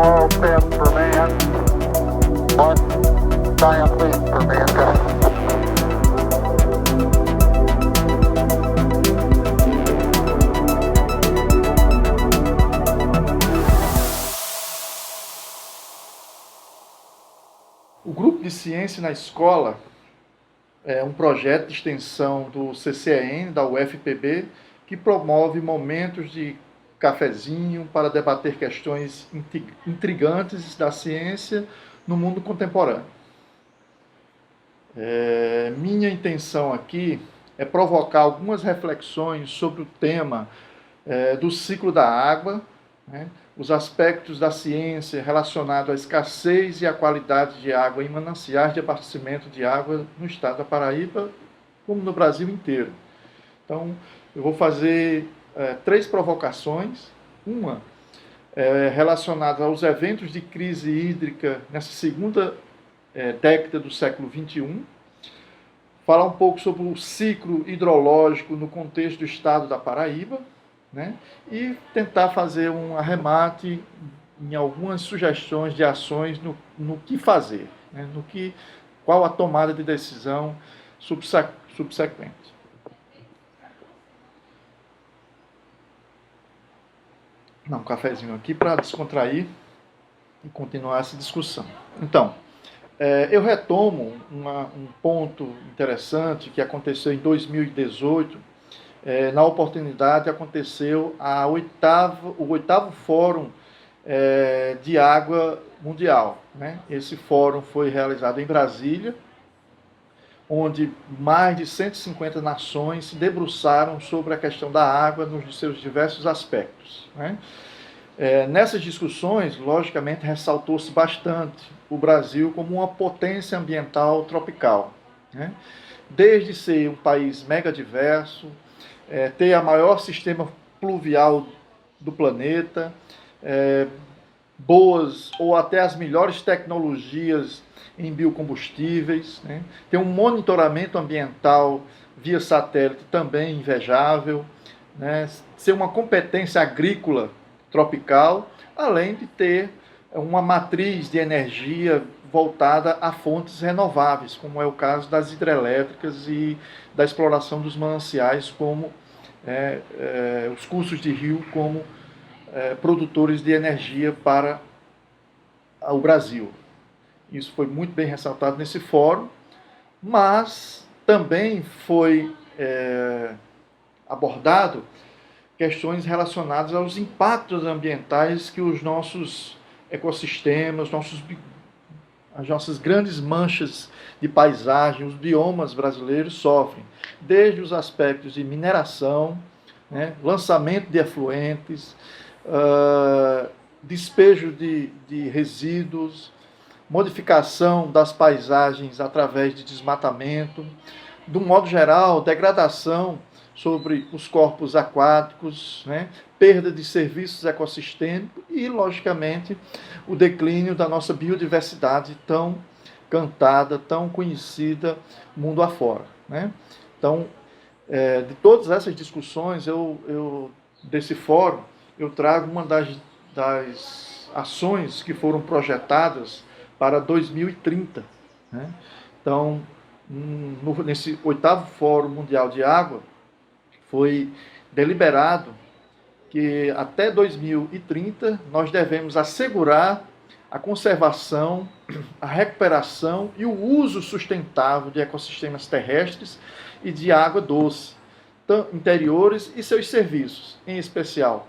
small step for man, one giant leap for mankind. O Grupo de Ciência na Escola é um projeto de extensão do CCEN, da UFPB, que promove momentos de cafezinho para debater questões intrigantes da ciência no mundo contemporâneo. Minha intenção aqui é provocar algumas reflexões sobre o tema do ciclo da água, né, os aspectos da ciência relacionados à escassez e à qualidade de água em mananciais de abastecimento de água no estado da Paraíba, como no Brasil inteiro. Então, eu vou fazer 3 provocações. Uma relacionada aos eventos de crise hídrica nessa segunda década do século XXI. Falar um pouco sobre o ciclo hidrológico no contexto do estado da Paraíba, né? E tentar fazer um arremate em algumas sugestões de ações no que fazer, né? Qual a tomada de decisão subsequente. Um cafezinho aqui para descontrair e continuar essa discussão. Então, eu retomo um ponto interessante que aconteceu em 2018. Na oportunidade aconteceu o 8º Fórum de Água Mundial, né? Esse fórum foi realizado em Brasília, onde mais de 150 nações se debruçaram sobre a questão da água nos seus diversos aspectos, né? Nessas discussões, logicamente, ressaltou-se bastante o Brasil como uma potência ambiental tropical, né? Desde ser um país megadiverso, ter a maior sistema pluvial do planeta, boas ou até as melhores tecnologias em biocombustíveis, né? Ter um monitoramento ambiental via satélite também invejável, né? Ser uma competência agrícola tropical, além de ter uma matriz de energia voltada a fontes renováveis, como é o caso das hidrelétricas e da exploração dos mananciais, como os cursos de rio como produtores de energia para o Brasil. Isso foi muito bem ressaltado nesse fórum, mas também foi abordado questões relacionadas aos impactos ambientais que os nossos ecossistemas, as nossas grandes manchas de paisagem, os biomas brasileiros sofrem, desde os aspectos de mineração, né, lançamento de efluentes, despejo de resíduos, modificação das paisagens através de desmatamento, de um modo geral, degradação sobre os corpos aquáticos, né, perda de serviços ecossistêmicos e, logicamente, o declínio da nossa biodiversidade tão cantada, tão conhecida mundo afora, né? Então, de todas essas discussões, desse fórum, eu trago uma das ações que foram projetadas para 2030, né? Então, nesse 8º Fórum Mundial de Água, foi deliberado que até 2030 nós devemos assegurar a conservação, a recuperação e o uso sustentável de ecossistemas terrestres e de água doce, interiores e seus serviços, em especial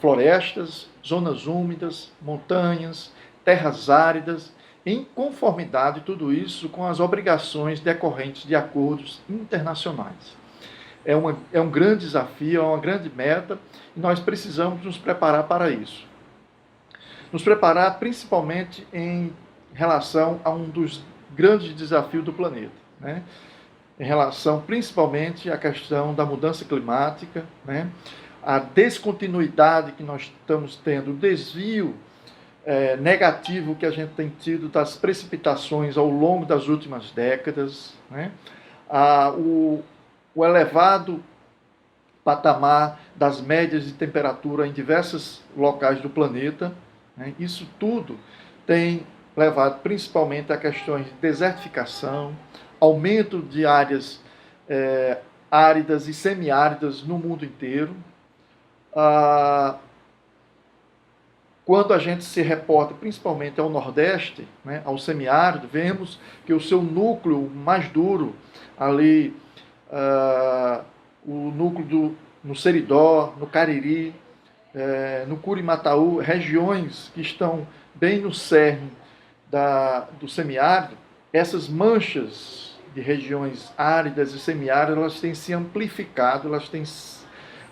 florestas, zonas úmidas, montanhas, terras áridas, em conformidade tudo isso com as obrigações decorrentes de acordos internacionais. É um grande desafio, é uma grande meta, e nós precisamos nos preparar para isso. Nos preparar principalmente em relação a um dos grandes desafios do planeta, né? Em relação principalmente à questão da mudança climática, né? A descontinuidade que nós estamos tendo, o desvio negativo que a gente tem tido das precipitações ao longo das últimas décadas, né? O elevado patamar das médias de temperatura em diversos locais do planeta, né? Isso tudo tem levado principalmente a questões de desertificação, aumento de áreas áridas e semiáridas no mundo inteiro. Quando a gente se reporta principalmente ao Nordeste, né, ao semiárido, vemos que o seu núcleo mais duro, ali, o núcleo no Seridó, no Cariri, no Curimataú, regiões que estão bem no cerne do semiárido, essas manchas de regiões áridas e semiáridas, elas têm se amplificado, elas têm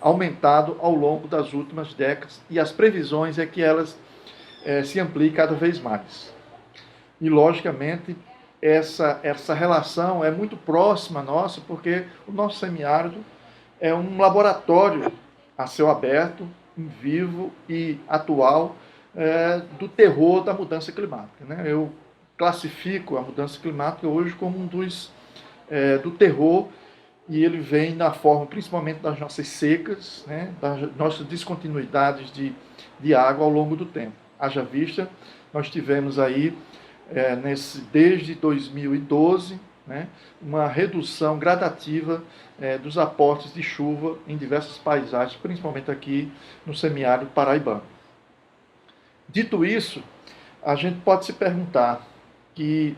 aumentado ao longo das últimas décadas, e as previsões é que elas se ampliem cada vez mais. E, logicamente, essa relação é muito próxima nossa, porque o nosso semiárido é um laboratório a céu aberto, em vivo e atual, do terror da mudança climática, né? Eu classifico a mudança climática hoje como um do terror, e ele vem na forma principalmente das nossas secas, né? Das nossas descontinuidades de água ao longo do tempo. Haja vista, nós tivemos aí, desde 2012, né, uma redução gradativa dos aportes de chuva em diversas paisagens, principalmente aqui no semiárido paraibano. Dito isso, a gente pode se perguntar que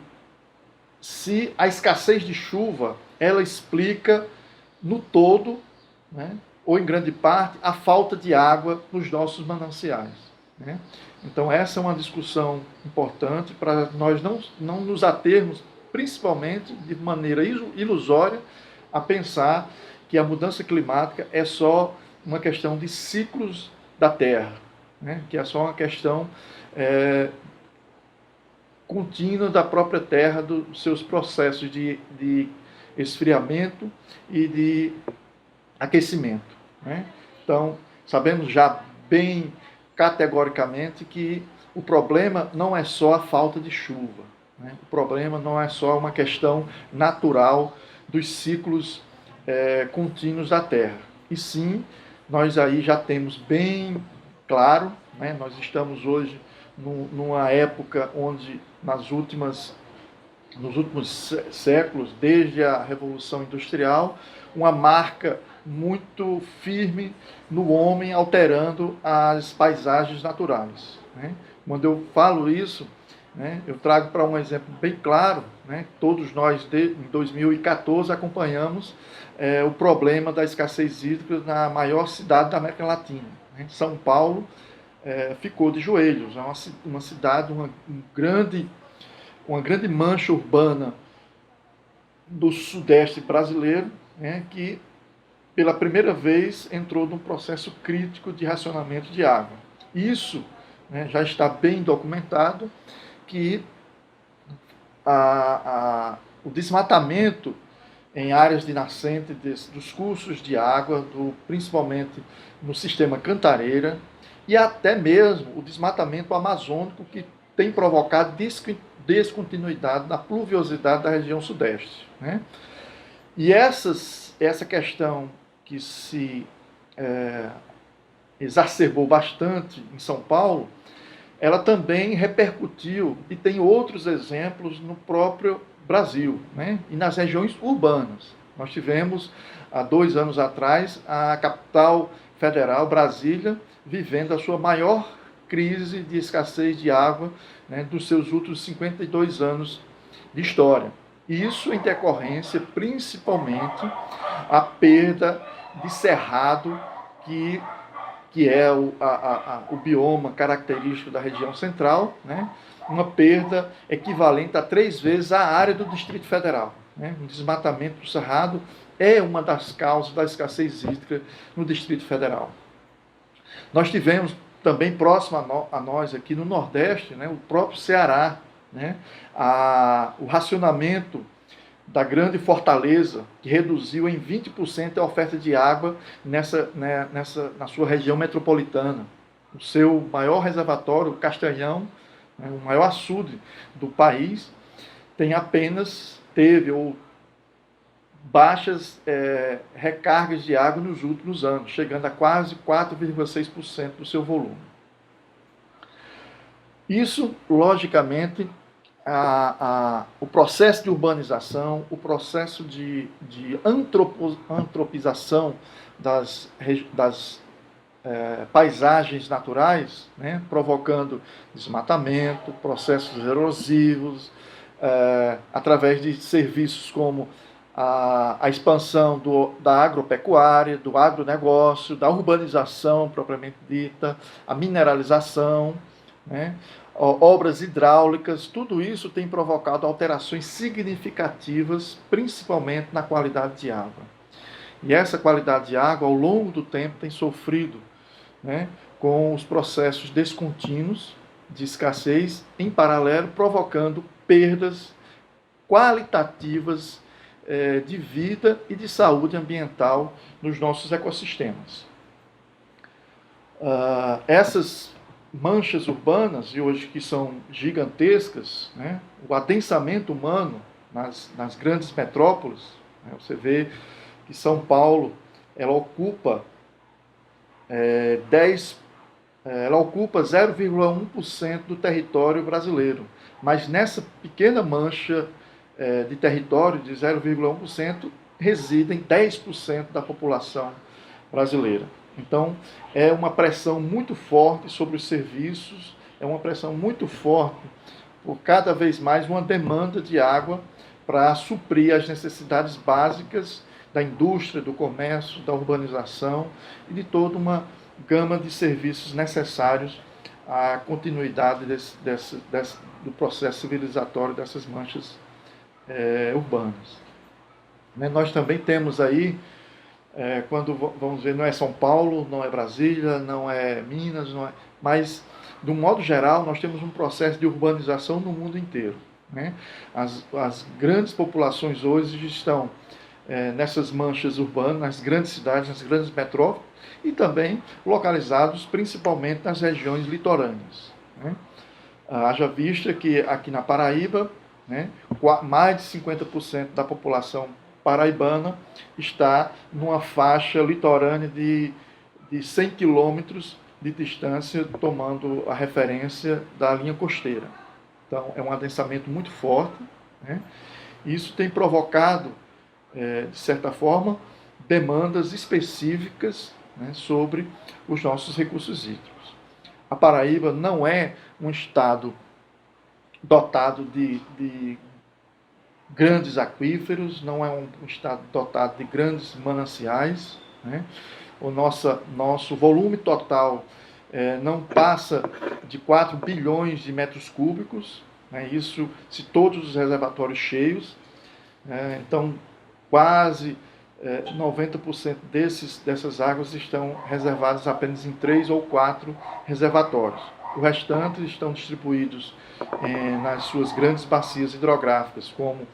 se a escassez de chuva, ela explica no todo, né, ou em grande parte, a falta de água nos nossos mananciais, né? Então essa é uma discussão importante para nós não nos atermos, principalmente de maneira ilusória, a pensar que a mudança climática é só uma questão de ciclos da Terra, né? Que é só uma questão contínua da própria Terra, dos seus processos de esfriamento e de aquecimento, né? Então, sabemos já bem categoricamente que o problema não é só a falta de chuva, né? O problema não é só uma questão natural dos ciclos contínuos da Terra. E sim, nós aí já temos bem claro, né? Nós estamos hoje numa época onde nos últimos séculos, desde a Revolução Industrial, uma marca muito firme no homem alterando as paisagens naturais, né? Quando eu falo isso, né, eu trago para um exemplo bem claro, né? Todos nós, em 2014, acompanhamos o problema da escassez hídrica na maior cidade da América Latina, né? São Paulo ficou de joelhos. É uma cidade, uma grande mancha urbana do sudeste brasileiro, né, que pela primeira vez entrou num processo crítico de racionamento de água. Isso, né, já está bem documentado, que o desmatamento em áreas de nascente dos cursos de água, principalmente no sistema Cantareira, e até mesmo o desmatamento amazônico, que tem provocado descontinuidade na pluviosidade da região sudeste, né? E essa questão que se exacerbou bastante em São Paulo, ela também repercutiu, e tem outros exemplos no próprio Brasil, né? E nas regiões urbanas. Nós tivemos, há 2 anos atrás, a capital federal, Brasília, vivendo a sua maior crise de escassez de água, né, dos seus últimos 52 anos de história. Isso em decorrência, principalmente, a perda de cerrado, que é o bioma característico da região central, né? Uma perda equivalente a 3 vezes a área do Distrito Federal, né? O desmatamento do cerrado é uma das causas da escassez hídrica no Distrito Federal. Nós tivemos também próximo a nós aqui no Nordeste, né, o próprio Ceará, né, o racionamento da grande Fortaleza, que reduziu em 20% a oferta de água na sua região metropolitana. O seu maior reservatório, o Castanhão, né, o maior açude do país, teve baixas recargas de água nos últimos anos, chegando a quase 4,6% do seu volume. Isso, logicamente, o processo de urbanização, o processo de antropização das paisagens naturais, né, provocando desmatamento, processos erosivos, através de serviços como a expansão da agropecuária, do agronegócio, da urbanização propriamente dita, a mineralização, né, obras hidráulicas, tudo isso tem provocado alterações significativas, principalmente na qualidade de água. E essa qualidade de água, ao longo do tempo, tem sofrido, né, com os processos descontínuos de escassez, em paralelo, provocando perdas qualitativas de vida e de saúde ambiental nos nossos ecossistemas. Essas manchas urbanas, e hoje que são gigantescas, né, o adensamento humano nas grandes metrópoles, né, você vê que São Paulo ela ocupa 0,1% do território brasileiro. Mas nessa pequena mancha de território de 0,1% residem 10% da população brasileira. Então, é uma pressão muito forte sobre os serviços, é uma pressão muito forte por cada vez mais uma demanda de água para suprir as necessidades básicas da indústria, do comércio, da urbanização e de toda uma gama de serviços necessários à continuidade do processo civilizatório dessas manchas urbanas. Nós também temos aí, quando vamos ver, não é São Paulo, não é Brasília, não é Minas, mas, de um modo geral, nós temos um processo de urbanização no mundo inteiro. Né? As grandes populações hoje estão nessas manchas urbanas, nas grandes cidades, nas grandes metrópoles, e também localizados principalmente nas regiões litorâneas. Né? Haja vista que aqui na Paraíba, né, mais de 50% da população paraibana está numa faixa litorânea de 100 quilômetros de distância, tomando a referência da linha costeira. Então, é um adensamento muito forte. Né? Isso tem provocado, de certa forma, demandas específicas, né, sobre os nossos recursos hídricos. A Paraíba não é um estado dotado de grandes aquíferos, não é um estado dotado de grandes mananciais. Né? O nosso volume total não passa de 4 bilhões de metros cúbicos, né? Isso se todos os reservatórios cheios. Então, quase 90% dessas águas estão reservadas apenas em 3 ou 4 reservatórios. O restante estão distribuídos nas suas grandes bacias hidrográficas, como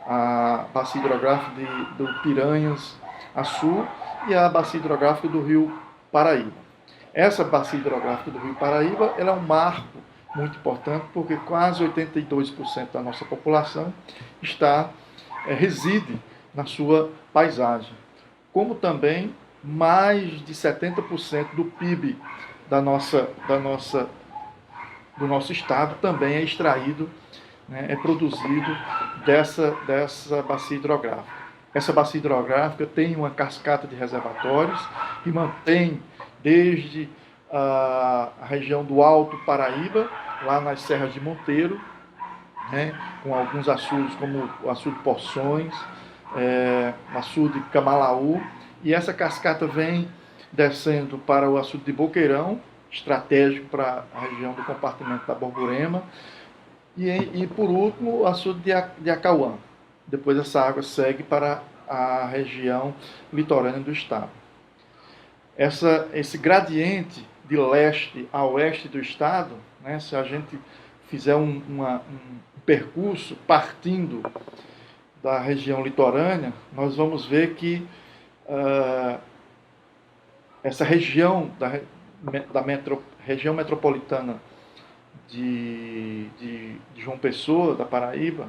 a bacia hidrográfica do Piranhas a sul e a bacia hidrográfica do Rio Paraíba. Essa bacia hidrográfica do Rio Paraíba ela é um marco muito importante, porque quase 82% da nossa população reside na sua paisagem, como também mais de 70% do PIB do nosso estado também é extraído, né, é produzido dessa bacia hidrográfica. Essa bacia hidrográfica tem uma cascata de reservatórios que mantém desde a região do Alto Paraíba, lá nas Serras de Monteiro, né, com alguns açudes como o açude Poções, o açude Camalaú, e essa cascata vem descendo para o açude de Boqueirão, estratégico para a região do compartimento da Borborema, e por último o açude de Acauã. Depois essa água segue para a região litorânea do estado. Esse gradiente de leste a oeste do estado, né, se a gente fizer um percurso partindo da região litorânea, nós vamos ver que essa região região metropolitana de João Pessoa, da Paraíba,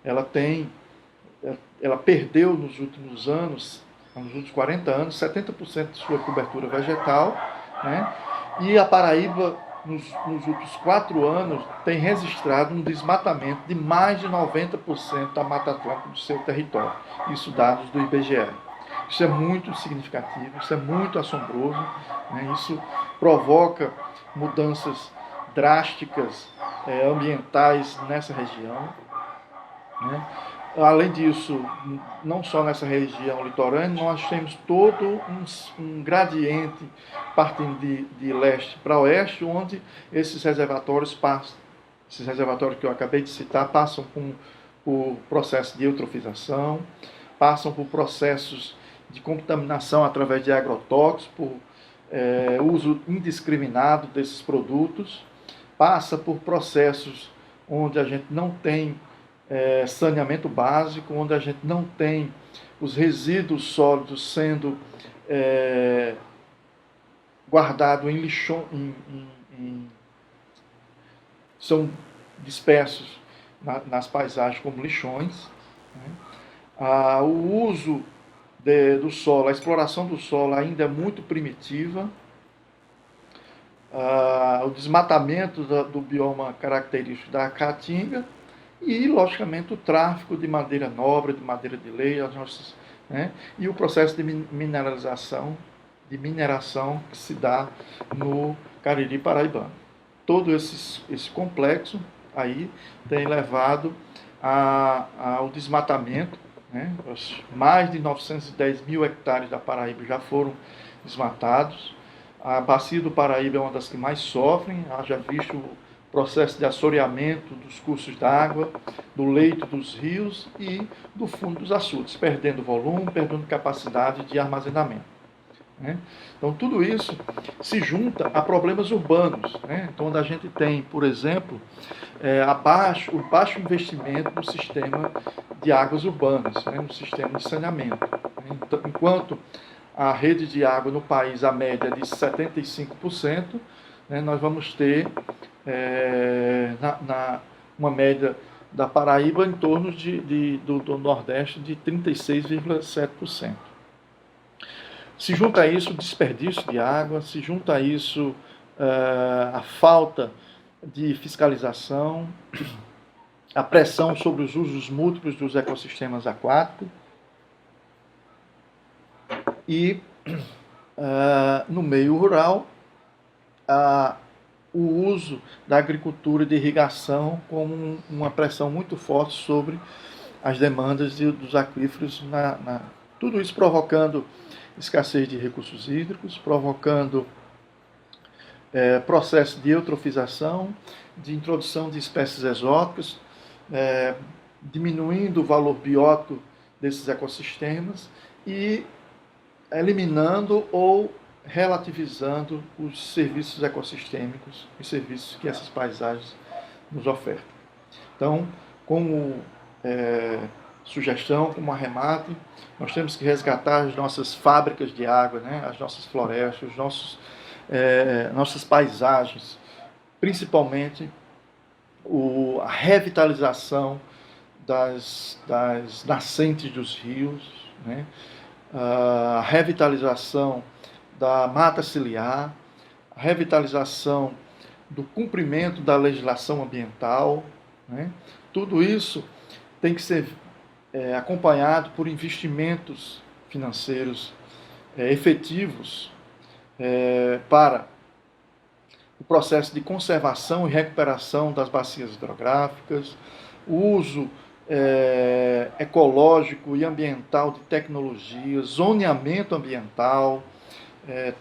ela perdeu nos últimos anos, nos últimos 40 anos, 70% de sua cobertura vegetal, né? E a Paraíba nos últimos 4 anos, tem registrado um desmatamento de mais de 90% da Mata Atlântica do seu território. Isso dados do IBGE. Isso é muito significativo, isso é muito assombroso, né? Isso provoca mudanças drásticas ambientais nessa região, né? Além disso, não só nessa região litorânea, nós temos todo um gradiente partindo de leste para oeste, onde esses reservatórios passam, esses reservatórios que eu acabei de citar, passam por processo de eutrofização, passam por processos de contaminação através de agrotóxicos, por uso indiscriminado desses produtos, passa por processos onde a gente não tem saneamento básico, onde a gente não tem os resíduos sólidos sendo guardados em lixão, são dispersos nas paisagens como lixões, né? O uso do solo, a exploração do solo ainda é muito primitiva. O desmatamento do bioma característico da Caatinga e, logicamente, o tráfico de madeira nobre, de madeira de lei, né? E o processo de mineração que se dá no Cariri paraibano. Todo esse complexo aí tem levado ao desmatamento, né? Mais de 910 mil hectares da Paraíba já foram desmatados. A bacia do Paraíba é uma das que mais sofrem, haja visto o processo de assoreamento dos cursos d'água, do leito dos rios e do fundo dos açudes, perdendo volume, perdendo capacidade de armazenamento, né? Então, tudo isso se junta a problemas urbanos, né? Então, onde a gente tem, por exemplo, o baixo investimento no sistema de águas urbanas, né? No sistema de saneamento. Então, enquanto a rede de água no país, a média é de 75%, né? Nós vamos ter uma média da Paraíba em torno do Nordeste de 36,7%. Se junta a isso o desperdício de água, se junta a isso a falta de fiscalização, a pressão sobre os usos múltiplos dos ecossistemas aquáticos e, no meio rural, o uso da agricultura e de irrigação como uma pressão muito forte sobre as demandas dos aquíferos, tudo isso provocando escassez de recursos hídricos, provocando processo de eutrofização, de introdução de espécies exóticas, diminuindo o valor biótico desses ecossistemas e eliminando ou relativizando os serviços ecossistêmicos, os serviços que essas paisagens nos ofertam. Então, como sugestão, como arremate, nós temos que resgatar as nossas fábricas de água, né? As nossas florestas, nossas paisagens, principalmente a revitalização das nascentes dos rios, né? A revitalização da mata ciliar, a revitalização do cumprimento da legislação ambiental, né? Tudo isso tem que ser acompanhado por investimentos financeiros efetivos para o processo de conservação e recuperação das bacias hidrográficas, o uso ecológico e ambiental de tecnologias, zoneamento ambiental,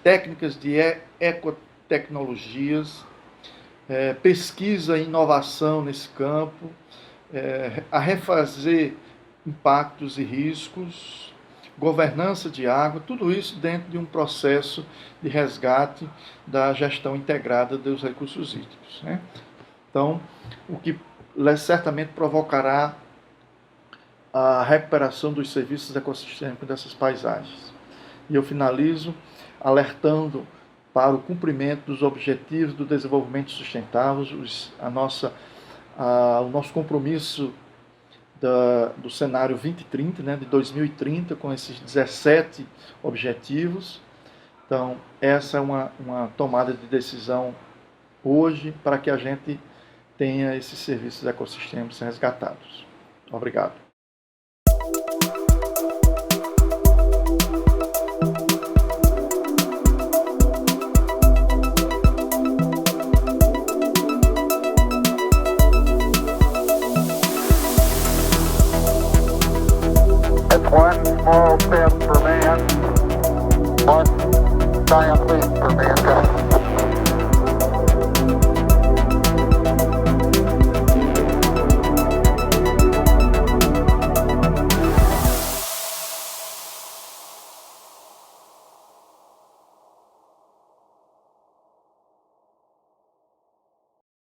técnicas de ecotecnologias, pesquisa e inovação nesse campo, a refazer impactos e riscos, governança de água, tudo isso dentro de um processo de resgate da gestão integrada dos recursos hídricos, né? Então, o que certamente provocará a recuperação dos serviços ecossistêmicos dessas paisagens. E eu finalizo alertando para o cumprimento dos objetivos do desenvolvimento sustentável, o nosso compromisso do cenário 2030, né, de 2030, com esses 17 objetivos. Então, essa é uma tomada de decisão hoje para que a gente tenha esses serviços ecossistêmicos resgatados. Obrigado. That's one small step for man, one giant leap for mankind.